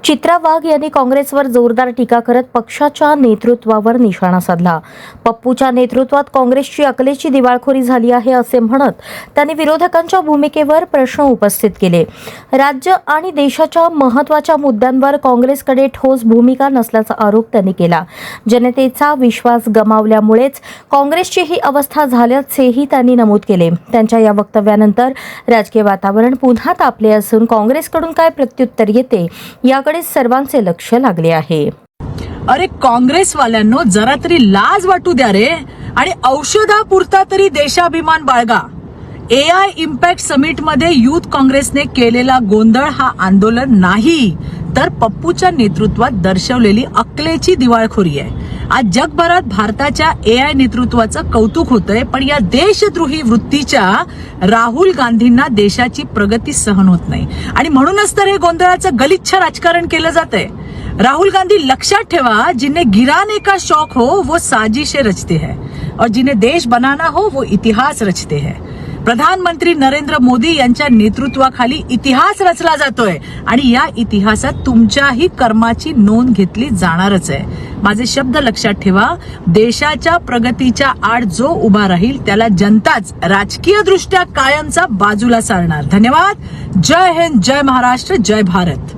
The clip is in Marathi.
चित्रा वाघ यांनी काँग्रेसवर जोरदार टीका करत पक्षाच्या नेतृत्वावर निशाणा साधला. पप्पूच्या नेतृत्वात काँग्रेसची अकलेची दिवाळखोरी झाली आहे असे म्हणत त्यांनी विरोधकांच्या भूमिकेवर प्रश्न उपस्थित केले. राज्य आणि देशाच्या महत्त्वाच्या मुद्द्यांवर काँग्रेसकडे ठोस भूमिका नसल्याचा आरोप त्यांनी केला. जनतेचा विश्वास गमावल्यामुळेच काँग्रेसची ही अवस्था झाल्याचेही त्यांनी नमूद केले. त्यांच्या या वक्तव्यानंतर राजकीय वातावरण पुन्हा तापले असून काँग्रेसकडून काय प्रत्युत्तर येते याकडे सर्वांचे लक्ष लागले आहे. अरे काँग्रेसवाल्यांनो, जरा तरी लाज वाटू द्या रे, आणि औषधापुरता तरी देशाभिमान बाळगा. AI इम्पॅक्ट समिट मध्ये युथ काँग्रेसने केलेला गोंधळ हा आंदोलन नाही, तर पप्पूच्या नेतृत्वात दर्शवलेली अकलेची दिवाळखोरी आहे. आज जगभरात भारताच्या AI नेतृत्वाचं कौतुक होतंय, पण या देशद्रोही वृत्तीच्या राहुल गांधींना देशाची प्रगती सहन होत नाही, आणि म्हणूनच तर हे गोंधळाचं गलिच्छ राजकारण केलं जातंय. राहुल गांधी, लक्षात ठेवा, जिन्हें गिराने का शौक हो वो साजिशें रचते हैं, और जिन्हें देश बनाना हो वो इतिहास रचते हैं. प्रधानमंत्री नरेंद्र मोदी यांच्या नेतृत्वाखाली इतिहास रचला जातोय, आणि या इतिहासात तुमच्याही कर्माची नोंद घेतली जाणारच आहे. माझे शब्द लक्षात ठेवा. देशाच्या प्रगतीच्या आड जो उभा राहील त्याला जनताच राजकीय दृष्ट्या कायमचा बाजूला सारणार. धन्यवाद. जय हिंद, जय महाराष्ट्र, जय भारत.